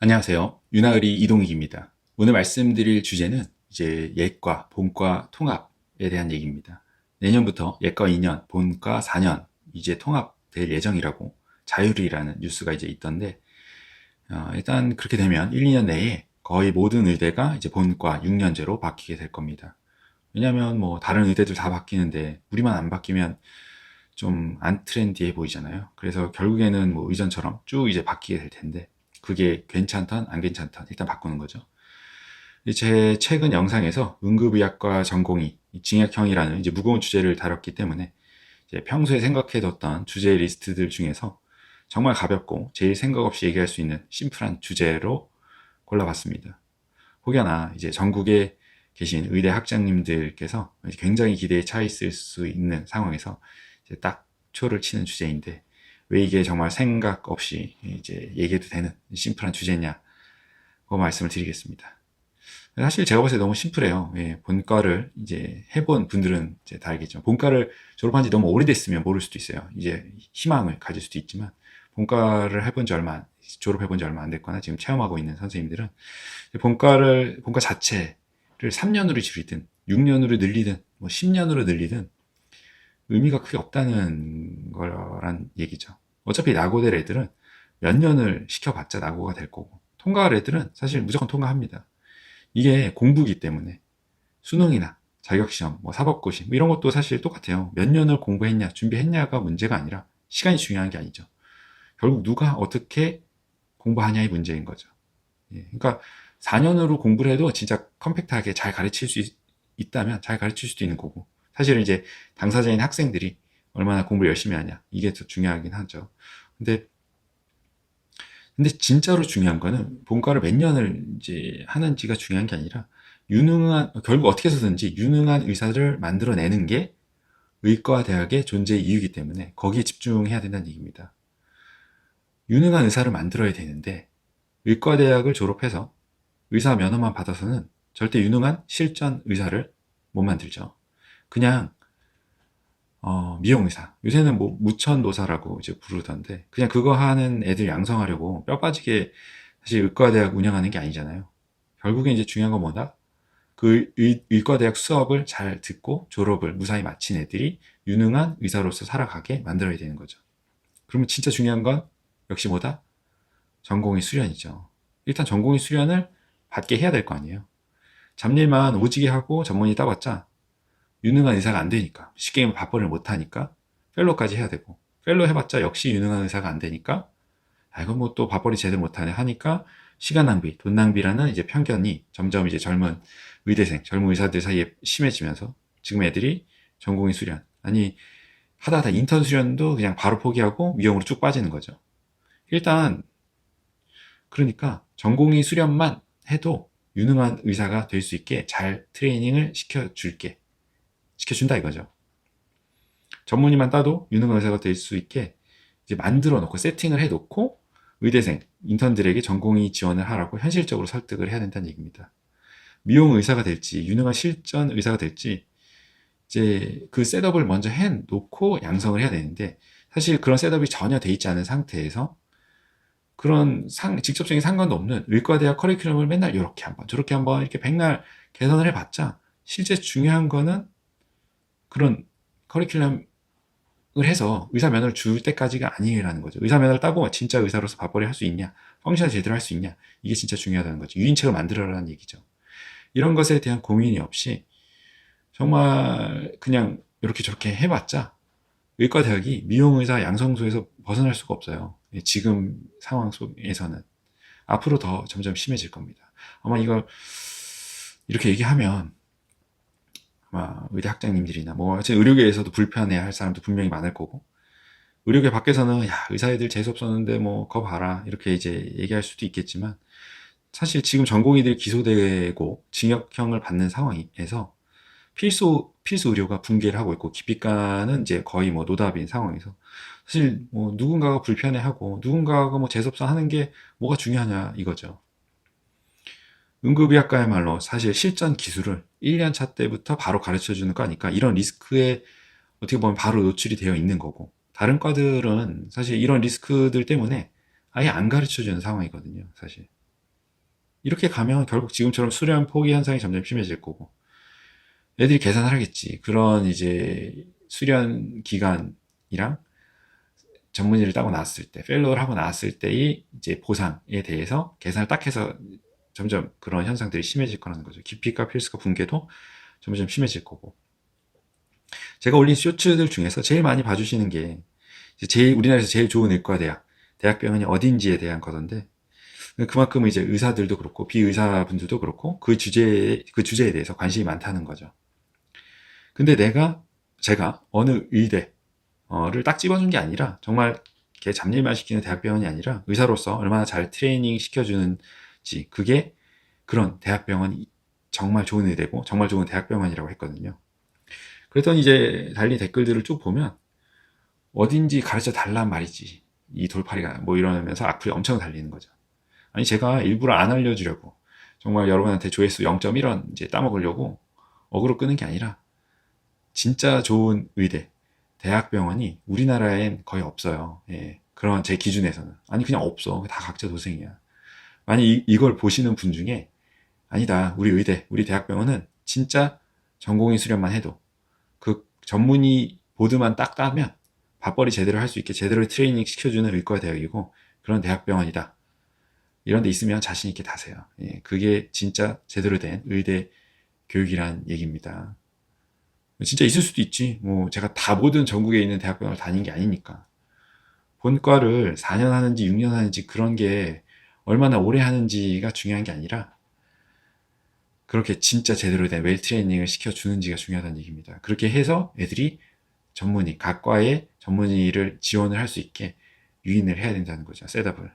안녕하세요. 윤하을이 이동익입니다. 오늘 말씀드릴 주제는 이제 예과, 본과 통합에 대한 얘기입니다. 내년부터 예과 2년, 본과 4년 이제 통합될 예정이라고 자율이라는 뉴스가 이제 있던데, 일단 그렇게 되면 1, 2년 내에 거의 모든 의대가 이제 본과 6년제로 바뀌게 될 겁니다. 왜냐면 뭐 다른 의대들 다 바뀌는데 우리만 안 바뀌면 좀 안 트렌디해 보이잖아요. 그래서 결국에는 뭐 의전처럼 쭉 이제 바뀌게 될 텐데, 그게 괜찮던 안 괜찮던 일단 바꾸는 거죠. 제 최근 영상에서 응급의학과 전공의 징역형이라는 이제 무거운 주제를 다뤘기 때문에 이제 평소에 생각해뒀던 주제 리스트들 중에서 정말 가볍고 제일 생각 없이 얘기할 수 있는 심플한 주제로 골라봤습니다. 혹여나 이제 전국에 계신 의대 학장님들께서 굉장히 기대에 차 있을 수 있는 상황에서 이제 딱 초를 치는 주제인데, 왜 이게 정말 생각 없이 이제 얘기해도 되는 심플한 주제냐, 그 말씀을 드리겠습니다. 사실 제가 봤을 때 너무 심플해요. 예, 본과를 이제 해본 분들은 이제 다 알겠죠. 본과를 졸업한 지 너무 오래됐으면 모를 수도 있어요. 이제 희망을 가질 수도 있지만, 본과를 해본 지 졸업해본 지 얼마 안 됐거나 지금 체험하고 있는 선생님들은 본과 자체를 3년으로 줄이든 6년으로 늘리든 뭐 10년으로 늘리든 의미가 크게 없다는 거란 얘기죠. 어차피 낙오될 애들은 몇 년을 시켜봤자 낙오가 될 거고, 통과할 애들은 사실 무조건 통과합니다. 이게 공부기 때문에 수능이나 자격시험, 뭐 사법고시 뭐 이런 것도 사실 똑같아요. 몇 년을 공부했냐, 준비했냐가 문제가 아니라 시간이 중요한 게 아니죠. 결국 누가 어떻게 공부하냐의 문제인 거죠. 예, 그러니까 4년으로 공부를 해도 진짜 컴팩트하게 잘 가르칠 수 있다면 잘 가르칠 수도 있는 거고, 사실은 이제 당사자인 학생들이 얼마나 공부를 열심히 하냐, 이게 더 중요하긴 하죠. 근데 진짜로 중요한 거는 본과를 몇 년을 이제 하는지가 중요한 게 아니라, 결국 어떻게 해서든지 유능한 의사를 만들어내는 게 의과대학의 존재의 이유이기 때문에 거기에 집중해야 된다는 얘기입니다. 유능한 의사를 만들어야 되는데, 의과대학을 졸업해서 의사 면허만 받아서는 절대 유능한 실전 의사를 못 만들죠. 그냥 미용의사, 요새는 뭐 무천노사라고 이제 부르던데, 그냥 그거 하는 애들 양성하려고 뼈 빠지게 사실 의과대학 운영하는 게 아니잖아요. 결국에 이제 중요한 건 뭐다? 그 의과대학 수업을 잘 듣고 졸업을 무사히 마친 애들이 유능한 의사로서 살아가게 만들어야 되는 거죠. 그러면 진짜 중요한 건 역시 뭐다? 전공의 수련이죠. 일단 전공의 수련을 받게 해야 될 거 아니에요. 잡일만 오지게 하고 전문의 따봤자 유능한 의사가 안 되니까, 쉽게 얘기하면 밥벌이를 못 하니까 fellow 까지 해야 되고, fellow 해봤자 역시 유능한 의사가 안 되니까, 이건 뭐 또 밥벌이 제대로 못하네 하니까 시간 낭비, 돈 낭비라는 이제 편견이 점점 이제 젊은 의사들 사이에 심해지면서 지금 애들이 전공의 수련, 아니 하다 하다 인턴 수련도 그냥 바로 포기하고 미용으로 쭉 빠지는 거죠. 일단 그러니까 전공의 수련만 해도 유능한 의사가 될 수 있게 잘 트레이닝을 시켜준다 이거죠. 전문의만 따도 유능한 의사가 될 수 있게 이제 만들어 놓고 세팅을 해 놓고 의대생, 인턴들에게 전공의 지원을 하라고 현실적으로 설득을 해야 된다는 얘기입니다. 미용 의사가 될지 유능한 실전 의사가 될지 이제 그 셋업을 먼저 해 놓고 양성을 해야 되는데, 사실 그런 셋업이 전혀 돼 있지 않은 상태에서 그런 직접적인 상관도 없는 의과대학 커리큘럼을 맨날 이렇게 한번 저렇게 한번 이렇게 백날 개선을 해봤자 실제 중요한 거는 그런 커리큘럼을 해서 의사 면허를 줄 때까지가 아니라는 거죠. 의사 면허를 따고 진짜 의사로서 밥벌이 할 수 있냐, 펑션을 제대로 할 수 있냐, 이게 진짜 중요하다는 거죠. 유인책을 만들어라는 얘기죠. 이런 것에 대한 고민이 없이 정말 그냥 이렇게 저렇게 해봤자 의과대학이 미용의사 양성소에서 벗어날 수가 없어요. 지금 상황 속에서는 앞으로 더 점점 심해질 겁니다. 아마 이걸 이렇게 얘기하면 아마 의대 학장님들이나 뭐 의료계에서도 불편해할 사람도 분명히 많을 거고, 의료계 밖에서는 야 의사 애들 재수 없었는데 뭐 거 봐라 이렇게 이제 얘기할 수도 있겠지만, 사실 지금 전공의들이 기소되고 징역형을 받는 상황에서 필수 의료가 붕괴를 하고 있고 기피과는 이제 거의 뭐 노답인 상황에서, 사실 뭐 누군가가 불편해하고 누군가가 뭐 재수없어 하는 게 뭐가 중요하냐 이거죠. 응급의학과야말로 사실 실전 기술을 1년 차 때부터 바로 가르쳐 주는 거니까 이런 리스크에 어떻게 보면 바로 노출이 되어 있는 거고, 다른 과들은 사실 이런 리스크들 때문에 아예 안 가르쳐 주는 상황이거든요, 사실. 이렇게 가면 결국 지금처럼 수련 포기 현상이 점점 심해질 거고, 애들이 계산을 하겠지. 그런 이제 수련 기간이랑 전문의를 따고 나왔을 때, 펠로우를 하고 나왔을 때의 이제 보상에 대해서 계산을 딱 해서 점점 그런 현상들이 심해질 거라는 거죠. 기피과 필수과 붕괴도 점점 심해질 거고. 제가 올린 쇼츠들 중에서 제일 많이 봐주시는 게 우리나라에서 제일 좋은 의과대학, 대학병원이 어딘지에 대한 거던데, 그만큼 이제 의사들도 그렇고 비의사분들도 그렇고 그 주제에 대해서 관심이 많다는 거죠. 근데 제가 어느 의대를 딱 집어준 게 아니라, 정말 걔 잡일만 시키는 대학병원이 아니라 의사로서 얼마나 잘 트레이닝 시켜주는지, 그게 그런 대학병원이 정말 좋은 의대고 정말 좋은 대학병원이라고 했거든요. 그랬더니 이제 달린 댓글들을 쭉 보면 어딘지 가르쳐 달란 말이지, 이 돌팔이가, 뭐 이러면서 악플이 엄청 달리는 거죠. 아니, 제가 일부러 안 알려주려고, 정말 여러분한테 조회수 0.1원 이제 따먹으려고 어그로 끄는 게 아니라, 진짜 좋은 의대, 대학병원이 우리나라엔 거의 없어요. 예, 그런 제 기준에서는. 아니, 그냥 없어. 다 각자 도생이야. 만약 이걸 보시는 분 중에, 아니다, 우리 의대, 우리 대학병원은 진짜 전공의 수련만 해도, 그 전문의 보드만 딱 따면 밥벌이 제대로 할 수 있게 제대로 트레이닝 시켜주는 의과 대학이고 그런 대학병원이다, 이런 데 있으면 자신 있게 다세요. 예, 그게 진짜 제대로 된 의대 교육이란 얘기입니다. 진짜 있을 수도 있지. 뭐 제가 다 모든 전국에 있는 대학병원을 다닌 게 아니니까. 본과를 4년 하는지 6년 하는지 그런 게 얼마나 오래 하는지가 중요한 게 아니라, 그렇게 진짜 제대로 된 웰 트레이닝을 시켜주는지가 중요하다는 얘기입니다. 그렇게 해서 애들이 각 과의 전문의를 지원을 할 수 있게 유인을 해야 된다는 거죠. 셋업을.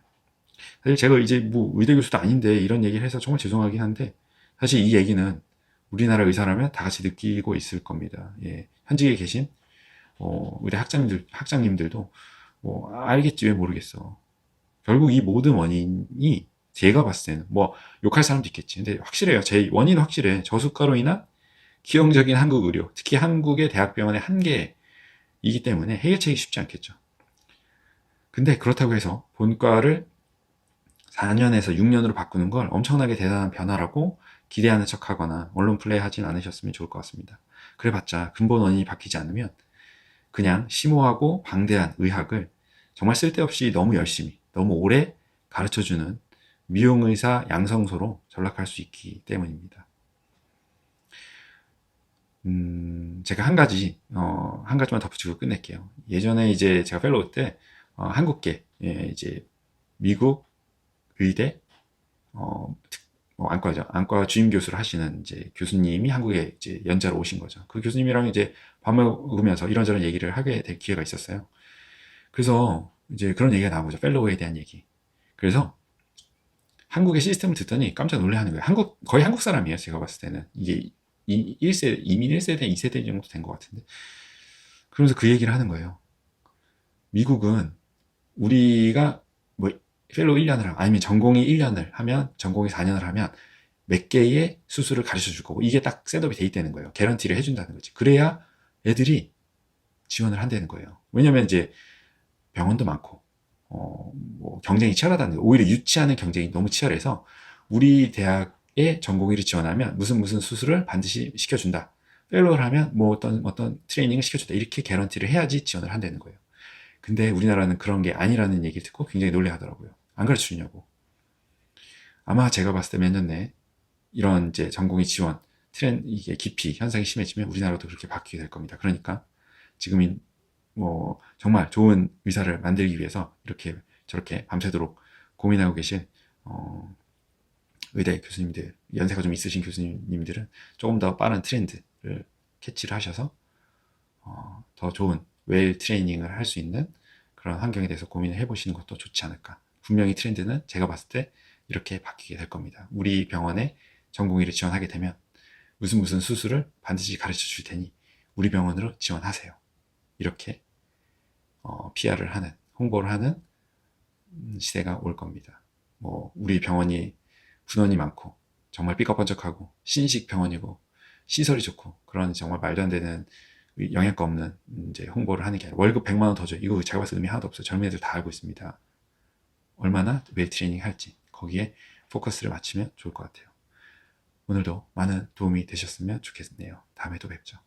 사실 제가 이제 뭐 의대 교수도 아닌데 이런 얘기를 해서 정말 죄송하긴 한데, 사실 이 얘기는 우리나라 의사라면 다 같이 느끼고 있을 겁니다. 예, 현직에 계신 의대 학장님들도 뭐 알겠지 왜 모르겠어. 결국 이 모든 원인이 제가 봤을 때는, 뭐 욕할 사람도 있겠지. 근데 확실해요. 제 원인은 확실해. 저수가로 인한 기형적인 한국 의료, 특히 한국의 대학병원의 한계이기 때문에 해결책이 쉽지 않겠죠. 근데 그렇다고 해서 본과를 4년에서 6년으로 바꾸는 걸 엄청나게 대단한 변화라고 기대하는 척하거나 언론 플레이 하진 않으셨으면 좋을 것 같습니다. 그래봤자 근본 원인이 바뀌지 않으면 그냥 심오하고 방대한 의학을 정말 쓸데없이 너무 열심히, 너무 오래 가르쳐주는 미용의사 양성소로 전락할 수 있기 때문입니다. 제가 한 가지만 덧붙이고 끝낼게요. 예전에 이제 제가 펠로우 때, 한국계, 예, 이제 미국 의대, 안과죠. 안과 주임 교수를 하시는 이제 교수님이 한국에 이제 연자로 오신 거죠. 그 교수님이랑 이제 밥 먹으면서 이런저런 얘기를 하게 될 기회가 있었어요. 그래서 이제 그런 얘기가 나온 거죠. 펠로우에 대한 얘기. 그래서 한국의 시스템을 듣더니 깜짝 놀라하는 거예요. 거의 한국 사람이에요. 제가 봤을 때는. 이게 이민 1세대, 2세대 정도 된 것 같은데. 그러면서 그 얘기를 하는 거예요. 미국은 우리가 뭐 펠로우 1년을 하면, 아니면 전공이 1년을 하면, 전공이 4년을 하면 몇 개의 수술을 가르쳐 줄 거고, 이게 딱 셋업이 돼 있다는 거예요. 개런티를 해준다는 거지. 그래야 애들이 지원을 한다는 거예요. 왜냐면 이제 병원도 많고, 뭐 경쟁이 치열하다는 거예요. 오히려 유치하는 경쟁이 너무 치열해서 우리 대학에 전공의를 지원하면 무슨 수술을 반드시 시켜준다. 펠로우를 하면 뭐 어떤 트레이닝을 시켜준다. 이렇게 개런티를 해야지 지원을 한다는 거예요. 근데 우리나라는 그런 게 아니라는 얘기를 듣고 굉장히 놀래하더라고요. 안 가르쳐 주냐고. 아마 제가 봤을 때 몇 년 내에 이런 이제 전공의 지원, 이게 깊이 현상이 심해지면 우리나라도 그렇게 바뀌게 될 겁니다. 그러니까 지금인 뭐 정말 좋은 의사를 만들기 위해서 이렇게 저렇게 밤새도록 고민하고 계신 의대 교수님들, 연세가 좀 있으신 교수님들은 조금 더 빠른 트렌드를 캐치를 하셔서 더 좋은 웰 트레이닝을 할 수 있는 그런 환경에 대해서 고민을 해보시는 것도 좋지 않을까. 분명히 트렌드는 제가 봤을 때 이렇게 바뀌게 될 겁니다. 우리 병원에 전공의를 지원하게 되면 무슨 수술을 반드시 가르쳐 줄 테니 우리 병원으로 지원하세요. 이렇게 PR을 하는, 홍보를 하는 시대가 올 겁니다. 뭐 우리 병원이 분원이 많고 정말 삐까번쩍하고 신식 병원이고 시설이 좋고 그런 정말 말도 안 되는 영양가 없는 이제 홍보를 하는 게 아니라 월급 100만 원 더 줘. 이거 제가 봤을 때 의미 하나도 없어요. 젊은 애들 다 알고 있습니다. 얼마나 웰 트레이닝 할지. 거기에 포커스를 맞추면 좋을 것 같아요. 오늘도 많은 도움이 되셨으면 좋겠네요. 다음에 또 뵙죠.